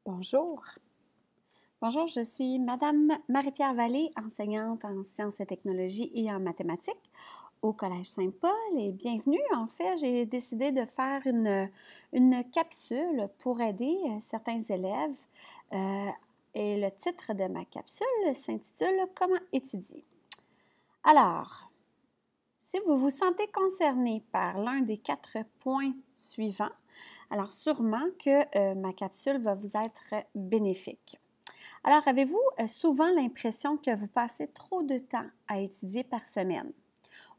Bonjour. Bonjour, je suis Madame Marie-Pierre Vallée, enseignante en sciences et technologies et en mathématiques au Collège Saint-Paul et bienvenue. En fait, j'ai décidé de faire une capsule pour aider certains élèves et le titre de ma capsule s'intitule « Comment étudier ». Alors, si vous vous sentez concerné par l'un des 4 points suivants, alors sûrement que ma capsule va vous être bénéfique. Alors, avez-vous souvent l'impression que vous passez trop de temps à étudier par semaine?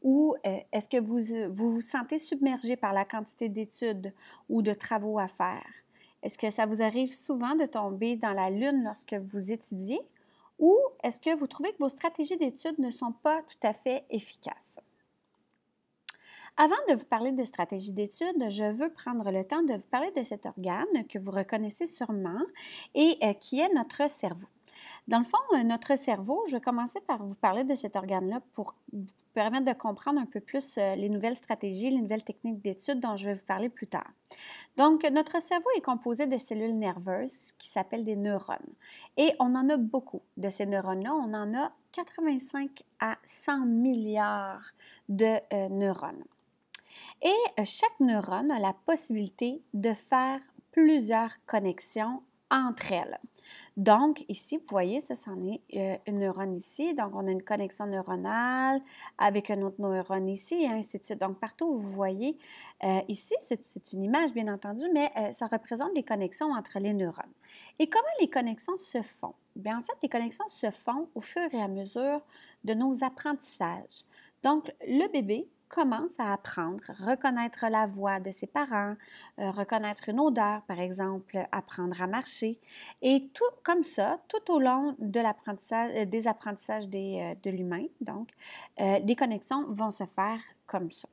Ou est-ce que vous sentez submergé par la quantité d'études ou de travaux à faire? Est-ce que ça vous arrive souvent de tomber dans la lune lorsque vous étudiez? Ou est-ce que vous trouvez que vos stratégies d'études ne sont pas tout à fait efficaces? Avant de vous parler de stratégie d'études, je veux prendre le temps de vous parler de cet organe que vous reconnaissez sûrement et qui est notre cerveau. Dans le fond, notre cerveau, je vais commencer par vous parler de cet organe-là pour vous permettre de comprendre un peu plus les nouvelles stratégies, les nouvelles techniques d'études dont je vais vous parler plus tard. Donc, notre cerveau est composé de cellules nerveuses qui s'appellent des neurones. Et on en a beaucoup de ces neurones-là. On en a 85 à 100 milliards de neurones. Et chaque neurone a la possibilité de faire plusieurs connexions entre elles. Donc, ici, vous voyez, ça, c'en est une neurone ici. Donc, on a une connexion neuronale avec un autre neurone ici et ainsi de suite. Donc, partout où vous voyez, ici, c'est une image, bien entendu, mais ça représente les connexions entre les neurones. Et comment les connexions se font? Bien, en fait, les connexions se font au fur et à mesure de nos apprentissages. Donc, le bébé commence à apprendre, reconnaître la voix de ses parents, reconnaître une odeur, par exemple, apprendre à marcher. Et tout comme ça, tout au long de l'apprentissage, des apprentissages de l'humain, donc, des connexions vont se faire comme ça.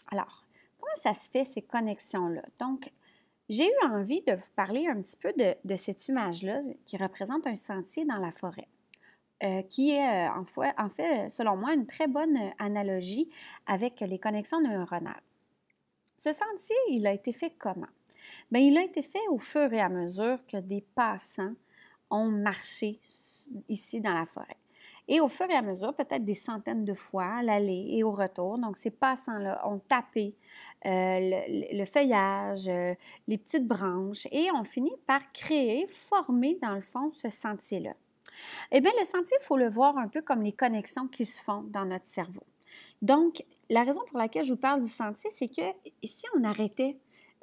Alors, comment ça se fait, ces connexions-là? Donc, j'ai eu envie de vous parler un petit peu de cette image-là qui représente un sentier dans la forêt. Qui est en fait, selon moi, une très bonne analogie avec les connexions neuronales. Ce sentier, il a été fait comment? Bien, il a été fait au fur et à mesure que des passants ont marché ici dans la forêt. Et au fur et à mesure, peut-être des centaines de fois à l'aller et au retour, donc ces passants-là ont tapé le feuillage, les petites branches et ont fini par créer, former dans le fond ce sentier-là. Eh bien, le sentier, il faut le voir un peu comme les connexions qui se font dans notre cerveau. Donc, la raison pour laquelle je vous parle du sentier, c'est que si on arrêtait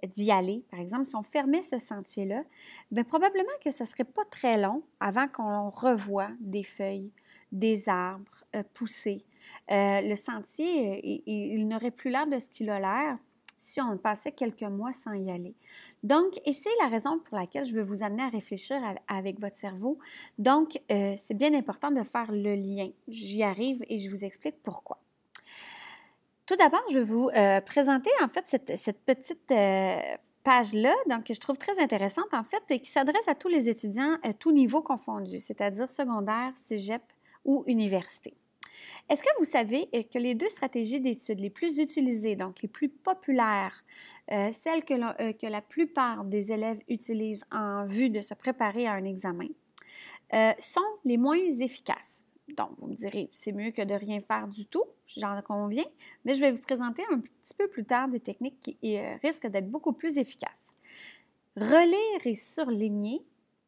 d'y aller, par exemple, si on fermait ce sentier-là, bien, probablement que ce ne serait pas très long avant qu'on revoie des feuilles, des arbres pousser. Le sentier, il n'aurait plus l'air de ce qu'il a l'air si on passait quelques mois sans y aller. Donc, et c'est la raison pour laquelle je veux vous amener à réfléchir avec votre cerveau. Donc, c'est bien important de faire le lien. J'y arrive et je vous explique pourquoi. Tout d'abord, je vais vous présenter en fait cette petite page-là, donc que je trouve très intéressante en fait, et qui s'adresse à tous les étudiants, tous niveaux confondus, c'est-à-dire secondaire, cégep ou université. Est-ce que vous savez que les 2 stratégies d'études les plus utilisées, donc les plus populaires, celles que la plupart des élèves utilisent en vue de se préparer à un examen, sont les moins efficaces? Donc, vous me direz, c'est mieux que de rien faire du tout, j'en conviens, mais je vais vous présenter un petit peu plus tard des techniques qui risquent d'être beaucoup plus efficaces. Relire et surligner,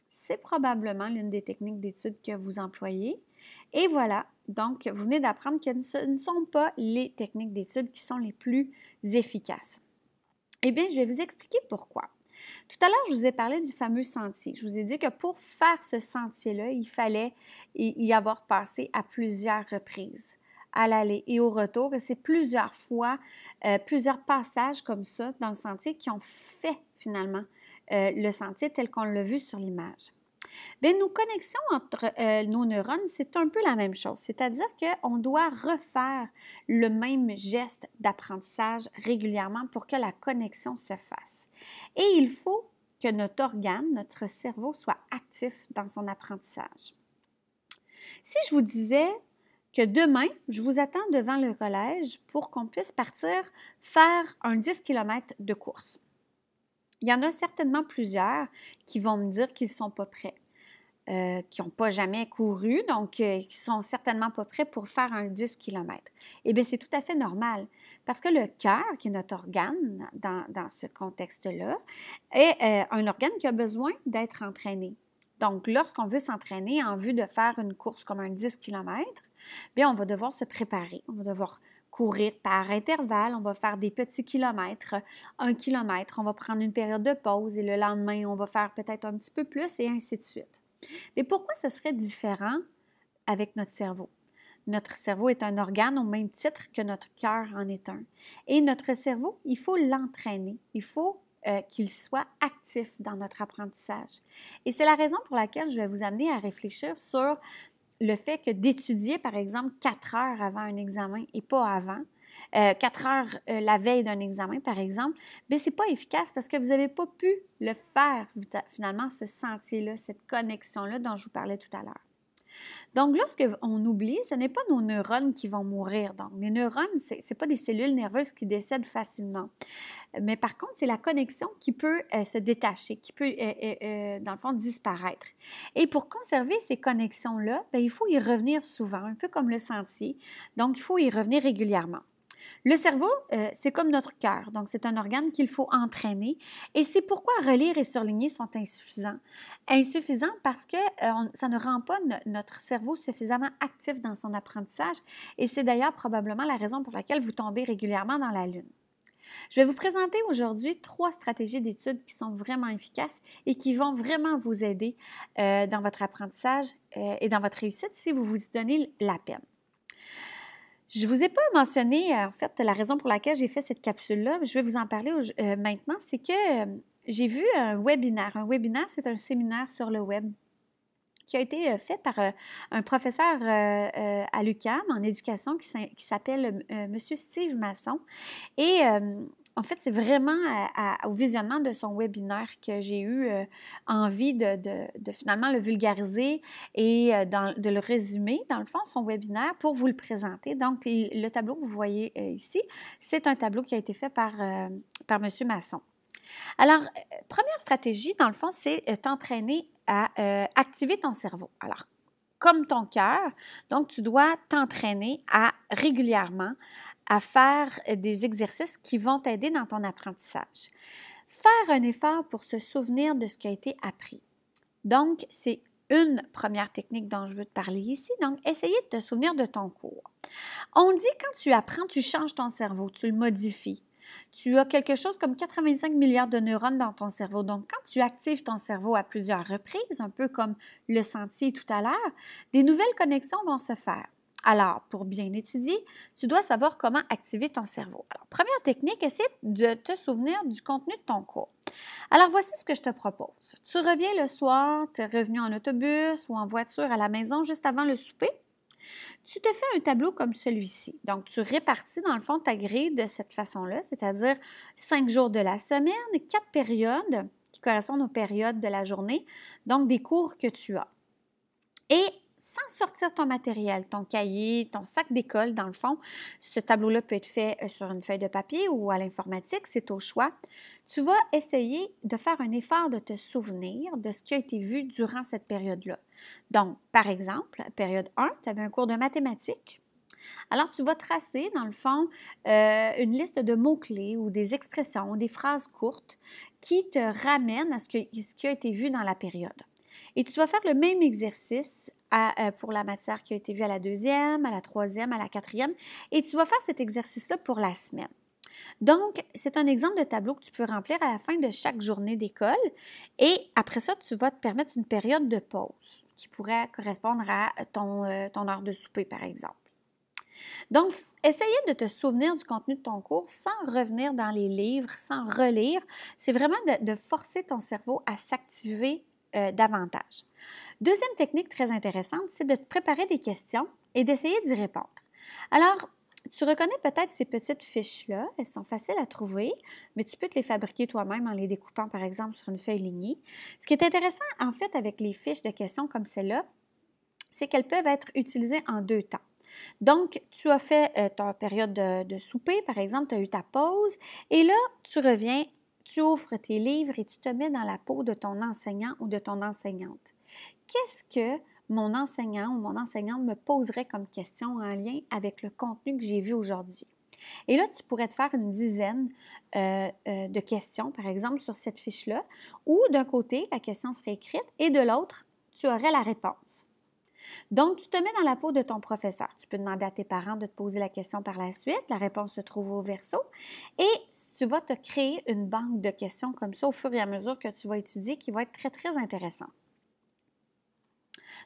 c'est probablement l'une des techniques d'étude que vous employez. Et voilà, donc vous venez d'apprendre que ce ne sont pas les techniques d'étude qui sont les plus efficaces. Eh bien, je vais vous expliquer pourquoi. Tout à l'heure, je vous ai parlé du fameux sentier. Je vous ai dit que pour faire ce sentier-là, il fallait y avoir passé à plusieurs reprises, à l'aller et au retour. Et c'est plusieurs fois, plusieurs passages comme ça dans le sentier qui ont fait finalement le sentier tel qu'on l'a vu sur l'image. Bien, nos connexions entre nos neurones, c'est un peu la même chose, c'est-à-dire qu'on doit refaire le même geste d'apprentissage régulièrement pour que la connexion se fasse. Et il faut que notre organe, notre cerveau, soit actif dans son apprentissage. Si je vous disais que demain, je vous attends devant le collège pour qu'on puisse partir faire un 10 km de course. Il y en a certainement plusieurs qui vont me dire qu'ils ne sont pas prêts. Qui n'ont pas jamais couru, donc qui ne sont certainement pas prêts pour faire un 10 km. Eh bien, c'est tout à fait normal parce que le cœur, qui est notre organe dans ce contexte-là, est un organe qui a besoin d'être entraîné. Donc, lorsqu'on veut s'entraîner en vue de faire une course comme un 10 km, bien, on va devoir se préparer, on va devoir courir par intervalle, on va faire des petits kilomètres, 1 kilomètre, on va prendre une période de pause et le lendemain, on va faire peut-être un petit peu plus et ainsi de suite. Mais pourquoi ce serait différent avec notre cerveau? Notre cerveau est un organe au même titre que notre cœur en est un. Et notre cerveau, il faut l'entraîner. Il faut qu'il soit actif dans notre apprentissage. Et c'est la raison pour laquelle je vais vous amener à réfléchir sur le fait que d'étudier, par exemple, 4 heures avant un examen et pas avant, 4 heures la veille d'un examen, par exemple, bien, ce n'est pas efficace parce que vous n'avez pas pu le faire, finalement, ce sentier-là, cette connexion-là dont je vous parlais tout à l'heure. Donc, lorsqu'on oublie, ce n'est pas nos neurones qui vont mourir. Donc, les neurones, ce n'est pas des cellules nerveuses qui décèdent facilement. Mais par contre, c'est la connexion qui peut se détacher, qui peut, dans le fond, disparaître. Et pour conserver ces connexions-là, bien, il faut y revenir souvent, un peu comme le sentier. Donc, il faut y revenir régulièrement. Le cerveau, c'est comme notre cœur, donc c'est un organe qu'il faut entraîner et c'est pourquoi relire et surligner sont insuffisants. Insuffisants parce que ça ne rend pas notre cerveau suffisamment actif dans son apprentissage et c'est d'ailleurs probablement la raison pour laquelle vous tombez régulièrement dans la lune. Je vais vous présenter aujourd'hui 3 stratégies d'études qui sont vraiment efficaces et qui vont vraiment vous aider dans votre apprentissage et dans votre réussite si vous vous y donnez la peine. Je ne vous ai pas mentionné, en fait, la raison pour laquelle j'ai fait cette capsule-là, mais je vais vous en parler maintenant, c'est que j'ai vu un webinaire. Un webinaire, c'est un séminaire sur le web qui a été fait par un professeur à l'UQAM en éducation qui s'appelle M. Steve Masson. Et en fait, c'est vraiment au visionnement de son webinaire que j'ai eu envie de finalement le vulgariser et de le résumer, dans le fond, son webinaire, pour vous le présenter. Donc, le tableau que vous voyez ici, c'est un tableau qui a été fait par M. Masson. Alors, première stratégie, dans le fond, c'est t'entraîner à activer ton cerveau. Alors, comme ton cœur, donc tu dois t'entraîner à régulièrement à faire des exercices qui vont t'aider dans ton apprentissage. Faire un effort pour se souvenir de ce qui a été appris. Donc, c'est une première technique dont je veux te parler ici. Donc, essayer de te souvenir de ton cours. On dit quand tu apprends, tu changes ton cerveau, tu le modifies. Tu as quelque chose comme 85 milliards de neurones dans ton cerveau. Donc, quand tu actives ton cerveau à plusieurs reprises, un peu comme le sentier tout à l'heure, des nouvelles connexions vont se faire. Alors, pour bien étudier, tu dois savoir comment activer ton cerveau. Alors, première technique, essaie de te souvenir du contenu de ton cours. Alors, voici ce que je te propose. Tu reviens le soir, tu es revenu en autobus ou en voiture à la maison juste avant le souper. Tu te fais un tableau comme celui-ci. Donc, tu répartis dans le fond ta grille de cette façon-là, c'est-à-dire 5 jours de la semaine, 4 périodes qui correspondent aux périodes de la journée, donc des cours que tu as. Et sans sortir ton matériel, ton cahier, ton sac d'école, dans le fond, ce tableau-là peut être fait sur une feuille de papier ou à l'informatique, c'est au choix. Tu vas essayer de faire un effort de te souvenir de ce qui a été vu durant cette période-là. Donc, par exemple, période 1, tu avais un cours de mathématiques. Alors, tu vas tracer, dans le fond, une liste de mots-clés ou des expressions ou des phrases courtes qui te ramènent à ce qui a été vu dans la période. Et tu vas faire le même exercice pour la matière qui a été vue à la 2e, à la 3e, à la 4e, et tu vas faire cet exercice-là pour la semaine. Donc, c'est un exemple de tableau que tu peux remplir à la fin de chaque journée d'école et après ça, tu vas te permettre une période de pause qui pourrait correspondre à ton heure de souper, par exemple. Donc, essayer de te souvenir du contenu de ton cours sans revenir dans les livres, sans relire, c'est vraiment de forcer ton cerveau à s'activer davantage. Deuxième technique très intéressante, c'est de te préparer des questions et d'essayer d'y répondre. Alors, tu reconnais peut-être ces petites fiches-là, elles sont faciles à trouver, mais tu peux te les fabriquer toi-même en les découpant, par exemple, sur une feuille lignée. Ce qui est intéressant, en fait, avec les fiches de questions comme celle-là, c'est qu'elles peuvent être utilisées en 2 temps. Donc, tu as fait ta période de souper, par exemple, tu as eu ta pause, et là, tu reviens, tu ouvres tes livres et tu te mets dans la peau de ton enseignant ou de ton enseignante. Qu'est-ce que mon enseignant ou mon enseignante me poserait comme question en lien avec le contenu que j'ai vu aujourd'hui? Et là, tu pourrais te faire une dizaine de questions, par exemple, sur cette fiche-là, où d'un côté, la question serait écrite et de l'autre, tu aurais la réponse. Donc, tu te mets dans la peau de ton professeur. Tu peux demander à tes parents de te poser la question par la suite. La réponse se trouve au verso. Et tu vas te créer une banque de questions comme ça au fur et à mesure que tu vas étudier qui va être très, très intéressant.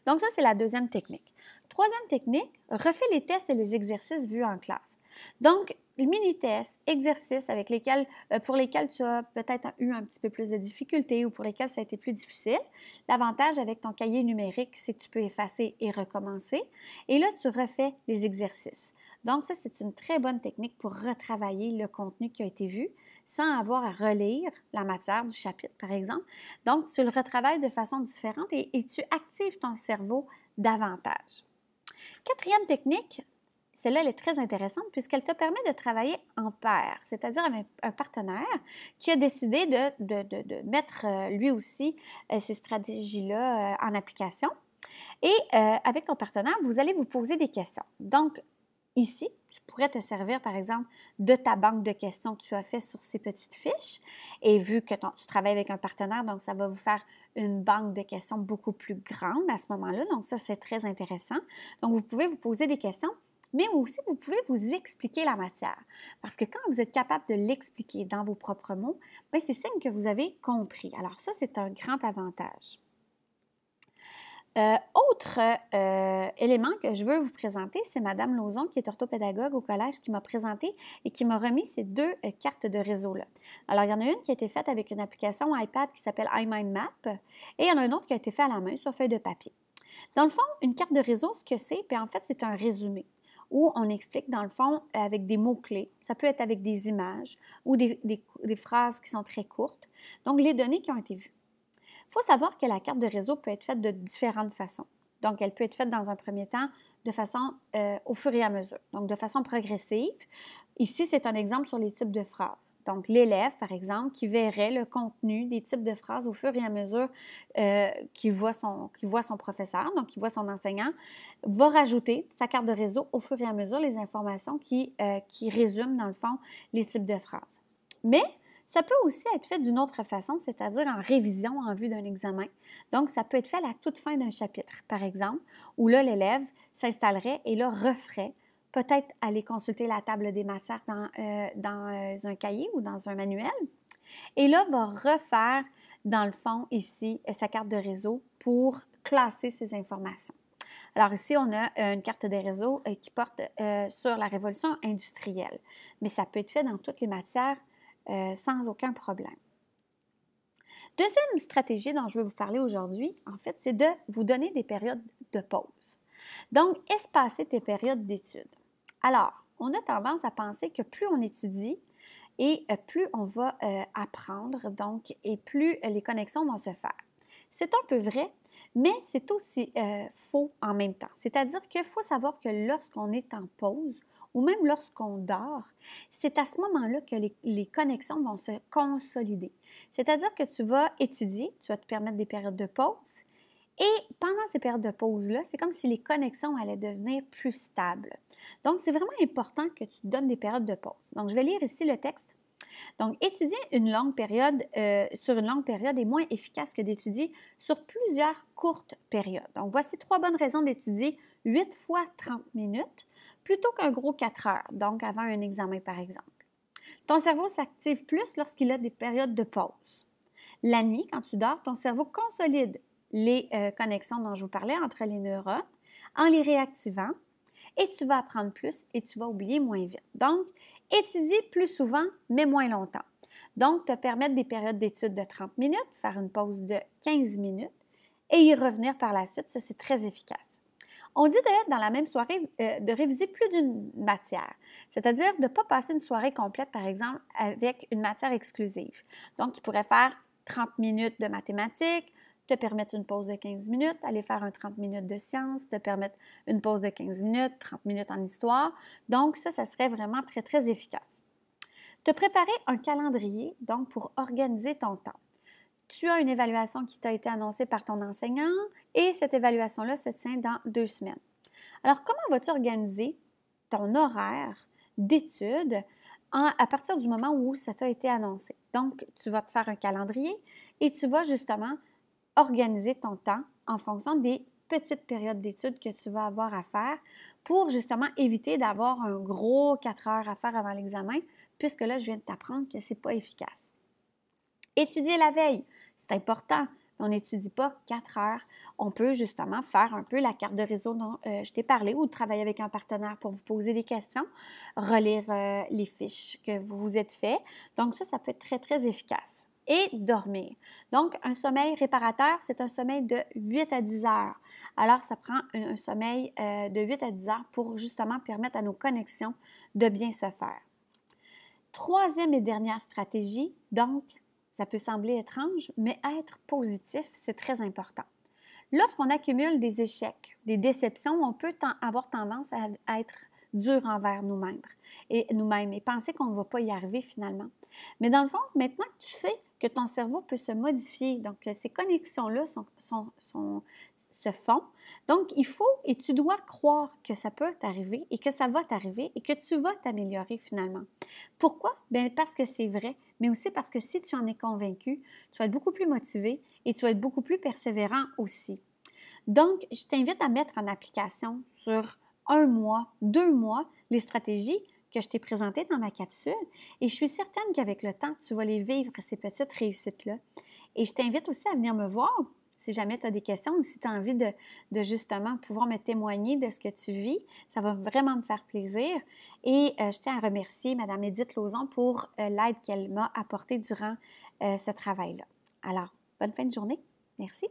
Donc, ça, c'est la deuxième technique. Troisième technique, refais les tests et les exercices vus en classe. Donc, mini-tests, exercices pour lesquels tu as peut-être eu un petit peu plus de difficultés ou pour lesquels ça a été plus difficile. L'avantage avec ton cahier numérique, c'est que tu peux effacer et recommencer. Et là, tu refais les exercices. Donc, ça, c'est une très bonne technique pour retravailler le contenu qui a été vu sans avoir à relire la matière du chapitre, par exemple. Donc, tu le retravailles de façon différente et tu actives ton cerveau davantage. Quatrième technique, celle-là, elle est très intéressante puisqu'elle te permet de travailler en pair, c'est-à-dire avec un partenaire qui a décidé de mettre lui aussi ces stratégies-là en application. Et avec ton partenaire, vous allez vous poser des questions. Donc, ici, tu pourrais te servir, par exemple, de ta banque de questions que tu as fait sur ces petites fiches. Et vu que tu travailles avec un partenaire, donc ça va vous faire une banque de questions beaucoup plus grande à ce moment-là. Donc ça, c'est très intéressant. Donc, vous pouvez vous poser des questions, mais aussi, vous pouvez vous expliquer la matière. Parce que quand vous êtes capable de l'expliquer dans vos propres mots, bien, c'est signe que vous avez compris. Alors ça, c'est un grand avantage. Autre élément que je veux vous présenter, c'est Mme Lauzon, qui est orthopédagogue au collège, qui m'a présenté et qui m'a remis ces deux cartes de réseau-là. Alors, il y en a une qui a été faite avec une application iPad qui s'appelle iMindMap et il y en a une autre qui a été faite à la main sur feuille de papier. Dans le fond, une carte de réseau, ce que c'est, puis en fait, c'est un résumé où on explique, dans le fond, avec des mots-clés. Ça peut être avec des images ou des phrases qui sont très courtes. Donc, les données qui ont été vues. Il faut savoir que la carte de réseau peut être faite de différentes façons. Donc, elle peut être faite dans un premier temps de façon au fur et à mesure, donc de façon progressive. Ici, c'est un exemple sur les types de phrases. Donc, l'élève, par exemple, qui verrait le contenu des types de phrases au fur et à mesure qu'il voit son professeur, donc qu'il voit son enseignant, va rajouter sa carte de réseau au fur et à mesure les informations qui résument, dans le fond, les types de phrases. Mais ça peut aussi être fait d'une autre façon, c'est-à-dire en révision en vue d'un examen. Donc, ça peut être fait à la toute fin d'un chapitre, par exemple, où là, l'élève s'installerait et là, referait, peut-être aller consulter la table des matières dans un cahier ou dans un manuel. Et là, va refaire, dans le fond, ici, sa carte de réseau pour classer ces informations. Alors ici, on a une carte de réseau qui porte sur la révolution industrielle. Mais ça peut être fait dans toutes les matières sans aucun problème. Deuxième stratégie dont je veux vous parler aujourd'hui, en fait, c'est de vous donner des périodes de pause. Donc, espacer tes périodes d'études. Alors, on a tendance à penser que plus on étudie et plus on va apprendre, donc, et plus les connexions vont se faire. C'est un peu vrai, mais c'est aussi faux en même temps. C'est-à-dire qu'il faut savoir que lorsqu'on est en pause, ou même lorsqu'on dort, c'est à ce moment-là que les connexions vont se consolider. C'est-à-dire que tu vas étudier, tu vas te permettre des périodes de pause, et pendant ces périodes de pause-là, c'est comme si les connexions allaient devenir plus stables. Donc, c'est vraiment important que tu te donnes des périodes de pause. Donc, je vais lire ici le texte. Donc, étudier sur une longue période est moins efficace que d'étudier sur plusieurs courtes périodes. Donc, voici 3 bonnes raisons d'étudier 8 fois 30 minutes plutôt qu'un gros 4 heures, donc avant un examen par exemple. Ton cerveau s'active plus lorsqu'il a des périodes de pause. La nuit, quand tu dors, ton cerveau consolide les connexions dont je vous parlais entre les neurones en les réactivant et tu vas apprendre plus et tu vas oublier moins vite. Donc, étudier plus souvent, mais moins longtemps. Donc, te permettre des périodes d'études de 30 minutes, faire une pause de 15 minutes et y revenir par la suite, ça c'est très efficace. On dit dans la même soirée de réviser plus d'une matière, c'est-à-dire de ne pas passer une soirée complète, par exemple, avec une matière exclusive. Donc, tu pourrais faire 30 minutes de mathématiques, te permettre une pause de 15 minutes, aller faire un 30 minutes de sciences, te permettre une pause de 15 minutes, 30 minutes en histoire. Donc, ça serait vraiment très, très efficace. Te préparer un calendrier, donc pour organiser ton temps. Tu as une évaluation qui t'a été annoncée par ton enseignant et cette évaluation-là se tient dans 2 semaines. Alors, comment vas-tu organiser ton horaire d'études à partir du moment où ça t'a été annoncé? Donc, tu vas te faire un calendrier et tu vas justement organiser ton temps en fonction des petites périodes d'études que tu vas avoir à faire pour justement éviter d'avoir un gros 4 heures à faire avant l'examen, puisque là, je viens de t'apprendre que ce n'est pas efficace. Étudier la veille, c'est important. On n'étudie pas 4 heures. On peut justement faire un peu la carte de réseau dont je t'ai parlé ou travailler avec un partenaire pour vous poser des questions, relire les fiches que vous vous êtes fait. Donc ça peut être très, très efficace. Et dormir. Donc, un sommeil réparateur, c'est un sommeil de 8 à 10 heures. Alors, ça prend un sommeil de 8 à 10 heures pour justement permettre à nos connexions de bien se faire. Troisième et dernière stratégie, donc, ça peut sembler étrange, mais être positif, c'est très important. Lorsqu'on accumule des échecs, des déceptions, on peut avoir tendance à être dur envers nous-mêmes et penser qu'on ne va pas y arriver finalement. Mais dans le fond, maintenant que tu sais que ton cerveau peut se modifier, donc ces connexions-là se font, donc il faut et tu dois croire que ça peut t'arriver et que ça va t'arriver et que tu vas t'améliorer finalement. Pourquoi? Bien, parce que c'est vrai, mais aussi parce que si tu en es convaincu, tu vas être beaucoup plus motivé et tu vas être beaucoup plus persévérant aussi. Donc, je t'invite à mettre en application sur 1 mois, 2 mois, les stratégies que je t'ai présentées dans ma capsule et je suis certaine qu'avec le temps, tu vas les vivre, ces petites réussites-là. Et je t'invite aussi à venir me voir si jamais tu as des questions ou si tu as envie de justement pouvoir me témoigner de ce que tu vis. Ça va vraiment me faire plaisir. Et je tiens à remercier Mme Édith Lauzon pour l'aide qu'elle m'a apportée durant ce travail-là. Alors, bonne fin de journée. Merci.